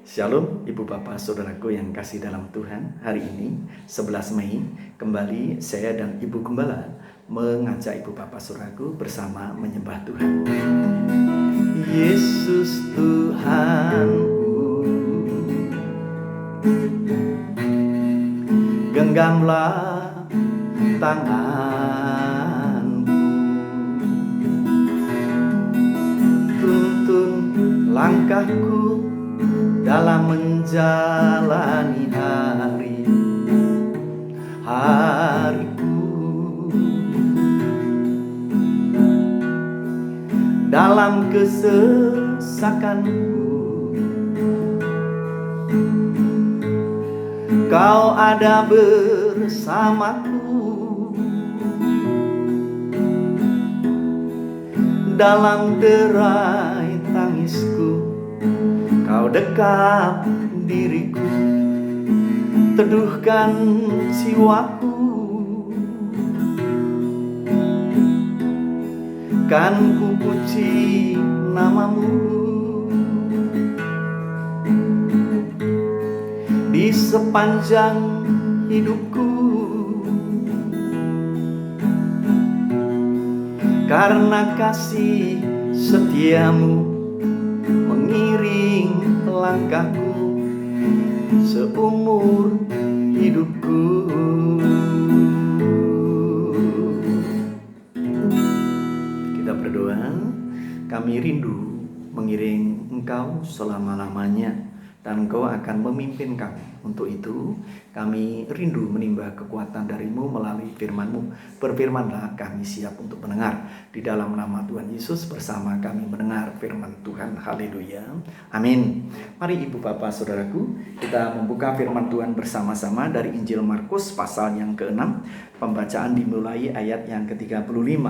Shalom Ibu Bapak Saudaraku yang kasih dalam Tuhan. Hari ini 11 Mei kembali saya dan Ibu Gembala mengajak Ibu Bapak Saudaraku bersama menyembah Tuhan. Yesus Tuhanku, genggamlah tanganku, tuntun langkahku dalam menjalani hari-hariku, dalam kesesakanku Kau ada bersamaku, dalam derai tangisku Kau dekat diriku, teduhkan jiwaku, kan ku puji namamu di sepanjang hidupku, karena kasih setiamu mengiring langkahku seumur hidupku. Kita berdoa. Kami rindu mengiring Engkau selama-lamanya, dan Engkau akan memimpin kami. Untuk itu kami rindu menimba kekuatan dari-Mu melalui firman-Mu. Berfirmanlah, kami siap untuk mendengar. Di dalam nama Tuhan Yesus bersama kami mendengar firman Tuhan. Haleluya. Amin. Mari Ibu Bapak Saudaraku, kita membuka firman Tuhan bersama-sama dari Injil Markus pasal yang ke-6. Pembacaan dimulai ayat yang ke-35.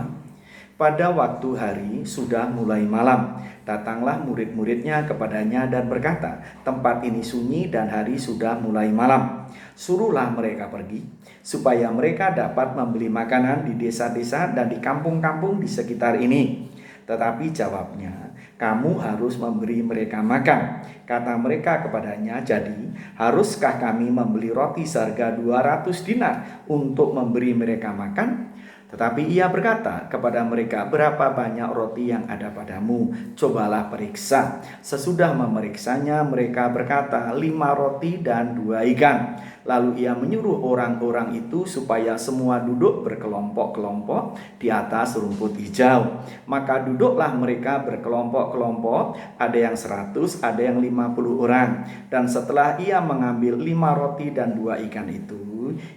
Pada waktu hari sudah mulai malam, datanglah murid-muridnya kepadanya dan berkata, tempat ini sunyi dan hari sudah mulai malam. Suruhlah mereka pergi, supaya mereka dapat membeli makanan di desa-desa dan di kampung-kampung di sekitar ini. Tetapi jawabnya, kamu harus memberi mereka makan. Kata mereka kepadanya, jadi haruskah kami membeli roti seharga 200 dinar untuk memberi mereka makan? Tetapi ia berkata kepada mereka, berapa banyak roti yang ada padamu? Cobalah periksa. Sesudah memeriksanya, mereka berkata, 5 roti dan 2 ikan. Lalu ia menyuruh orang-orang itu supaya semua duduk berkelompok-kelompok di atas rumput hijau. Maka duduklah mereka berkelompok-kelompok, ada yang 100, ada yang 50 orang. Dan setelah ia mengambil 5 roti dan 2 ikan itu,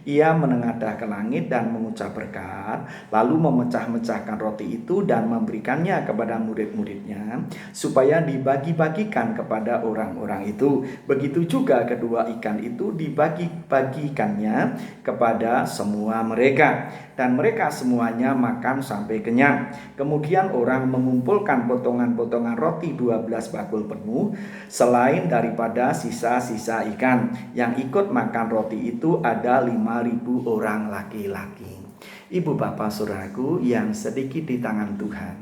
ia menengadah ke langit dan mengucap berkat, lalu memecah-mecahkan roti itu dan memberikannya kepada murid-muridnya, supaya dibagi-bagikan kepada orang-orang itu. Begitu juga kedua ikan itu dibagi-bagikannya kepada semua mereka. Dan mereka semuanya makan sampai kenyang. Kemudian orang mengumpulkan potongan-potongan roti 12 bakul penuh, selain daripada sisa-sisa ikan. Yang ikut makan roti itu ada 5.000 orang laki-laki. Ibu Bapak Saudaraku yang sedikit di tangan Tuhan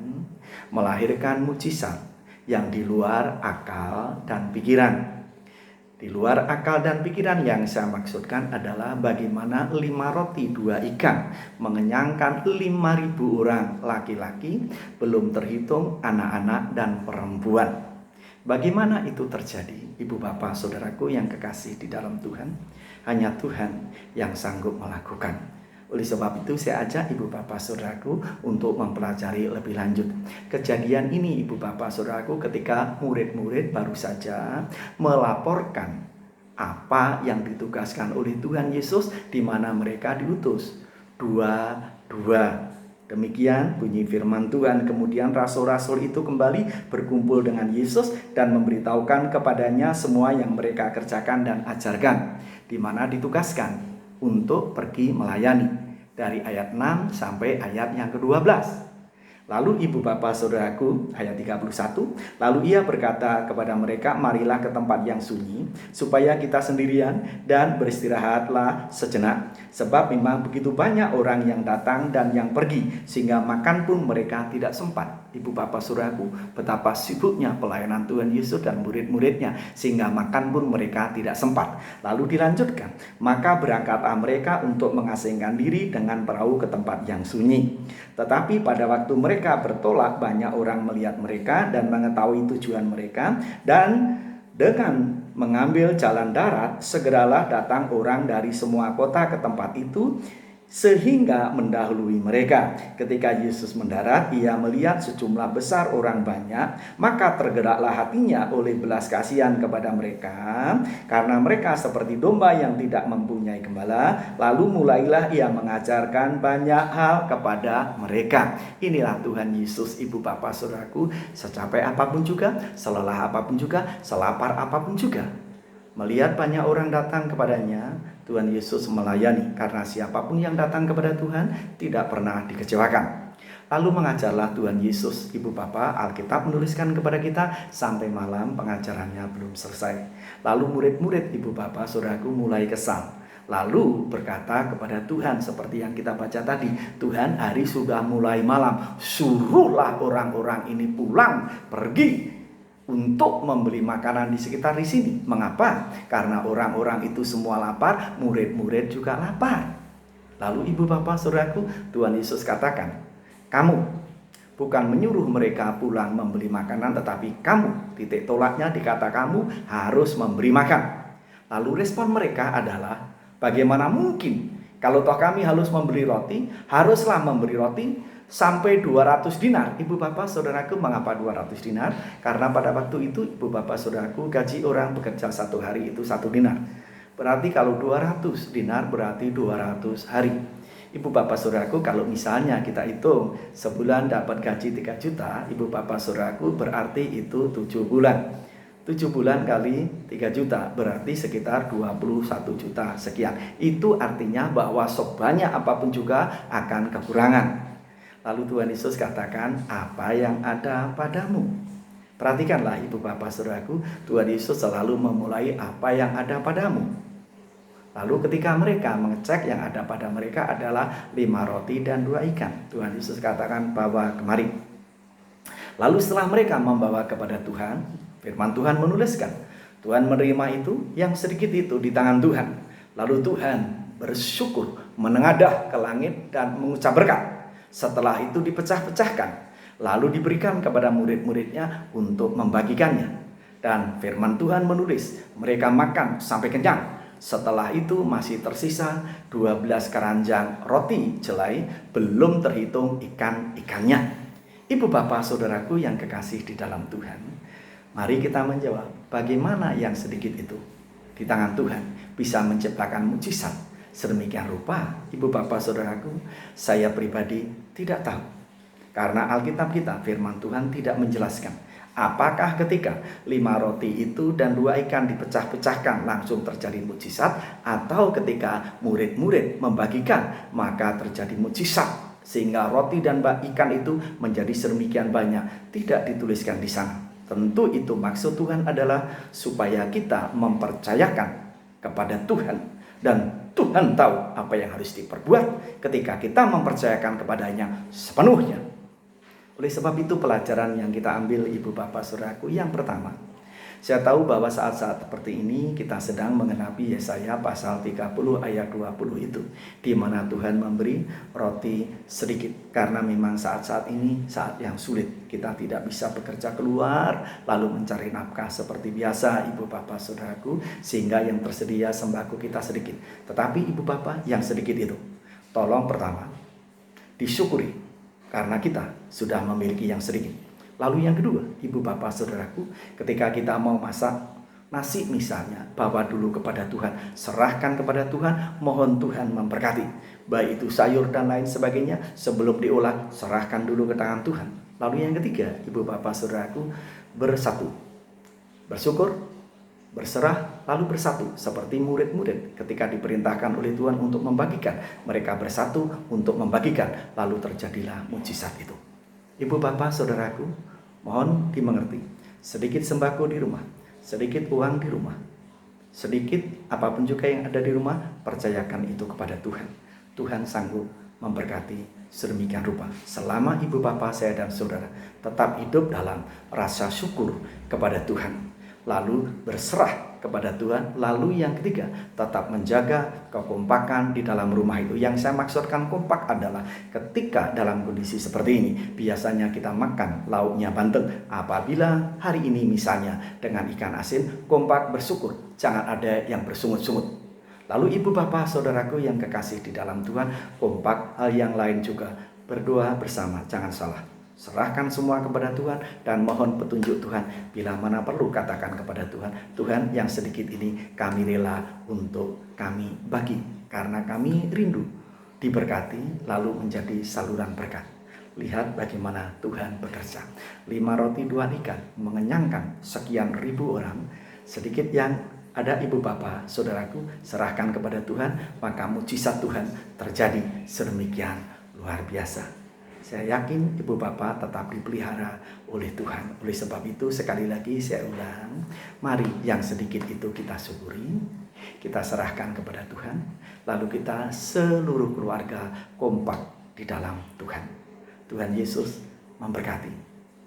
melahirkan mujizat yang di luar akal dan pikiran. Di luar akal dan pikiran yang saya maksudkan adalah bagaimana 5 roti 2 ikan mengenyangkan 5.000 orang laki-laki, belum terhitung anak-anak dan perempuan. Bagaimana itu terjadi, Ibu Bapak Saudaraku yang kekasih di dalam Tuhan? Hanya Tuhan yang sanggup melakukan. Oleh sebab itu saya ajak Ibu Bapak Saudaraku untuk mempelajari lebih lanjut. Kejadian ini Ibu Bapak Saudaraku ketika murid-murid baru saja melaporkan apa yang ditugaskan oleh Tuhan Yesus, di mana mereka diutus 2-2. Demikian bunyi firman Tuhan. Kemudian rasul-rasul itu kembali berkumpul dengan Yesus dan memberitahukan kepadanya semua yang mereka kerjakan dan ajarkan, di mana ditugaskan untuk pergi melayani. Dari ayat 6 sampai ayat yang ke-12. Lalu Ibu Bapak Saudaraku, ayat 31, lalu ia berkata kepada mereka, marilah ke tempat yang sunyi, supaya kita sendirian dan beristirahatlah sejenak. Sebab memang begitu banyak orang yang datang dan yang pergi, sehingga makan pun mereka tidak sempat. Ibu bapak saudaraku, betapa sibuknya pelayanan Tuhan Yesus dan murid-muridnya, sehingga makan pun mereka tidak sempat. Lalu dilanjutkan, maka berangkatlah mereka untuk mengasingkan diri dengan perahu ke tempat yang sunyi. Tetapi pada waktu mereka bertolak, banyak orang melihat mereka dan mengetahui tujuan mereka, dan dengan mengambil jalan darat, segeralah datang orang dari semua kota ke tempat itu, sehingga mendahului mereka. Ketika Yesus mendarat, ia melihat sejumlah besar orang banyak, maka tergeraklah hatinya oleh belas kasihan kepada mereka, karena mereka seperti domba yang tidak mempunyai gembala. Lalu mulailah ia mengajarkan banyak hal kepada mereka. Inilah Tuhan Yesus, ibu bapak saudaraku, secapek apapun juga, selelah apapun juga, selapar apapun juga, melihat banyak orang datang kepadanya, Tuhan Yesus melayani, karena siapapun yang datang kepada Tuhan tidak pernah dikecewakan. Lalu mengajarlah Tuhan Yesus, ibu bapak, Alkitab menuliskan kepada kita sampai malam pengajarannya belum selesai. Lalu murid-murid ibu bapak saudaraku mulai kesal. Lalu berkata kepada Tuhan seperti yang kita baca tadi, Tuhan, hari sudah mulai malam, suruhlah orang-orang ini pulang, pergi untuk membeli makanan di sekitar di sini. Mengapa? Karena orang-orang itu semua lapar, murid-murid juga lapar. Lalu ibu bapak saudaraku, Tuhan Yesus katakan, kamu bukan menyuruh mereka pulang membeli makanan, tetapi kamu, titik tolaknya di kata kamu, harus memberi makan. Lalu respon mereka adalah, bagaimana mungkin kalau toh kami harus membeli roti, haruslah memberi roti sampai 200 dinar. Ibu bapak saudaraku, mengapa 200 dinar? Karena pada waktu itu ibu bapak saudaraku, gaji orang bekerja satu hari itu 1 dinar. Berarti kalau 200 dinar berarti 200 hari. Ibu bapak saudaraku, kalau misalnya kita hitung sebulan dapat gaji 3 juta, ibu bapak saudaraku, berarti itu 7 bulan. 7 bulan kali 3 juta berarti sekitar 21 juta sekian. Itu artinya bahwa sebanyak apapun juga akan kekurangan. Lalu Tuhan Yesus katakan, apa yang ada padamu? Perhatikanlah ibu bapak saudaraku, Tuhan Yesus selalu memulai apa yang ada padamu. Lalu ketika mereka mengecek, yang ada pada mereka adalah 5 roti dan 2 ikan. Tuhan Yesus katakan, bawa kemari. Lalu setelah mereka membawa kepada Tuhan, firman Tuhan menuliskan, Tuhan menerima itu, yang sedikit itu di tangan Tuhan. Lalu Tuhan bersyukur, menengadah ke langit dan mengucap berkat. Setelah itu dipecah-pecahkan, lalu diberikan kepada murid-muridnya untuk membagikannya. Dan firman Tuhan menulis, mereka makan sampai kenyang. Setelah itu masih tersisa 12 keranjang roti jelai, belum terhitung ikan-ikannya. Ibu bapak saudaraku yang kekasih di dalam Tuhan, mari kita menjawab, bagaimana yang sedikit itu di tangan Tuhan bisa menciptakan mujizat sedemikian rupa? Ibu bapak saudaraku, saya pribadi tidak tahu, karena Alkitab kita, firman Tuhan tidak menjelaskan apakah ketika 5 roti itu dan 2 ikan dipecah-pecahkan langsung terjadi mujizat, atau ketika murid-murid membagikan maka terjadi mujizat sehingga roti dan ikan itu menjadi sedemikian banyak. Tidak dituliskan di sana. Tentu itu maksud Tuhan adalah supaya kita mempercayakan kepada Tuhan, dan Tuhan tahu apa yang harus diperbuat ketika kita mempercayakan kepadanya sepenuhnya. Oleh sebab itu pelajaran yang kita ambil ibu bapak saudaraku, yang pertama, saya tahu bahwa saat-saat seperti ini kita sedang mengenapi Yesaya pasal 30 ayat 20 itu, di mana Tuhan memberi roti sedikit. Karena memang saat-saat ini saat yang sulit, kita tidak bisa bekerja keluar lalu mencari nafkah seperti biasa ibu bapak saudaraku, sehingga yang tersedia sembako kita sedikit. Tetapi ibu bapak, yang sedikit itu tolong pertama disyukuri, karena kita sudah memiliki yang sedikit. Lalu yang kedua, ibu bapak saudaraku, ketika kita mau masak nasi misalnya, bawa dulu kepada Tuhan, serahkan kepada Tuhan, mohon Tuhan memberkati. Baik itu sayur dan lain sebagainya, sebelum diolah, serahkan dulu ke tangan Tuhan. Lalu yang ketiga, ibu bapak saudaraku, bersatu, bersyukur, berserah, lalu bersatu. Seperti murid-murid ketika diperintahkan oleh Tuhan untuk membagikan, mereka bersatu untuk membagikan, lalu terjadilah mujizat itu. Ibu bapak saudaraku, mohon dimengerti, sedikit sembako di rumah, sedikit uang di rumah, sedikit apapun juga yang ada di rumah, percayakan itu kepada Tuhan. Tuhan sanggup memberkati sedemikian rupa. Selama ibu bapa saya dan saudara tetap hidup dalam rasa syukur kepada Tuhan, lalu berserah kepada Tuhan, lalu yang ketiga tetap menjaga kekompakan di dalam rumah itu. Yang saya maksudkan kompak adalah ketika dalam kondisi seperti ini, biasanya kita makan lauknya banteng. Apabila hari ini misalnya dengan ikan asin, kompak bersyukur, jangan ada yang bersungut-sungut. Lalu ibu bapak saudaraku yang kekasih di dalam Tuhan, kompak hal yang lain juga, berdoa bersama, jangan salah. Serahkan semua kepada Tuhan dan mohon petunjuk Tuhan. Bila mana perlu katakan kepada Tuhan, Tuhan yang sedikit ini kami rela untuk kami bagi. Karena kami rindu diberkati lalu menjadi saluran berkat. Lihat bagaimana Tuhan bekerja. 5 roti 2 ikan mengenyangkan sekian ribu orang. Sedikit yang ada ibu bapak saudaraku, serahkan kepada Tuhan, maka mujizat Tuhan terjadi sedemikian luar biasa. Saya yakin ibu bapak tetap dipelihara oleh Tuhan. Oleh sebab itu sekali lagi saya ulang, mari yang sedikit itu kita syukuri, kita serahkan kepada Tuhan, lalu kita seluruh keluarga kompak di dalam Tuhan. Tuhan Yesus memberkati.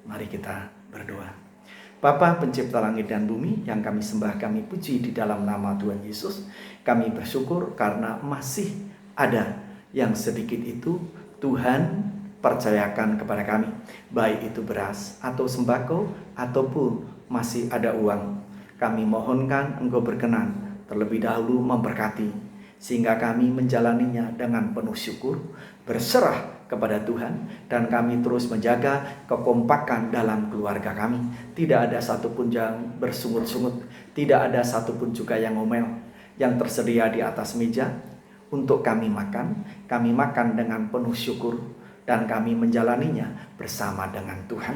Mari kita berdoa. Bapa pencipta langit dan bumi, yang kami sembah, kami puji di dalam nama Tuhan Yesus. Kami bersyukur karena masih ada yang sedikit itu Tuhan percayakan kepada kami, baik itu beras atau sembako ataupun masih ada uang. Kami mohonkan Engkau berkenan terlebih dahulu memberkati, sehingga kami menjalaninya dengan penuh syukur, berserah kepada Tuhan, dan kami terus menjaga kekompakan dalam keluarga kami. Tidak ada satupun yang bersungut-sungut, tidak ada satupun juga yang ngomel. Yang tersedia di atas meja untuk kami makan dengan penuh syukur, dan kami menjalaninya bersama dengan Tuhan.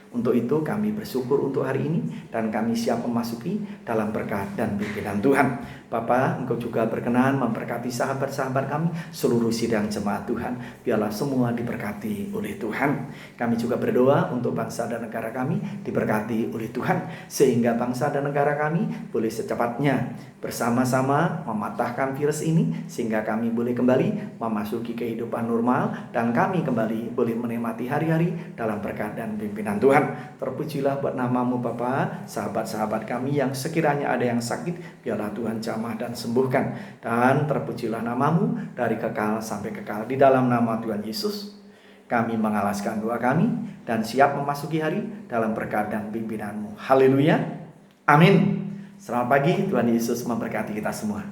Untuk itu kami bersyukur untuk hari ini, dan kami siap memasuki dalam berkat dan pimpinan Tuhan. Bapa, Engkau juga berkenan memberkati sahabat-sahabat kami, seluruh sidang jemaat Tuhan. Biarlah semua diberkati oleh Tuhan. Kami juga berdoa untuk bangsa dan negara kami diberkati oleh Tuhan, sehingga bangsa dan negara kami boleh secepatnya bersama-sama mematahkan virus ini, sehingga kami boleh kembali memasuki kehidupan normal, dan kami kembali boleh menikmati hari-hari dalam berkat dan pimpinan Tuhan. Terpujilah buat nama-Mu Bapa. Sahabat-sahabat kami yang sekiranya ada yang sakit, biarlah Tuhan jamah dan sembuhkan. Dan terpujilah nama-Mu dari kekal sampai kekal. Di dalam nama Tuhan Yesus kami mengalaskan doa kami dan siap memasuki hari dalam berkat dan pimpinan-Mu. Haleluya. Amin. Selamat pagi, Tuhan Yesus memberkati kita semua.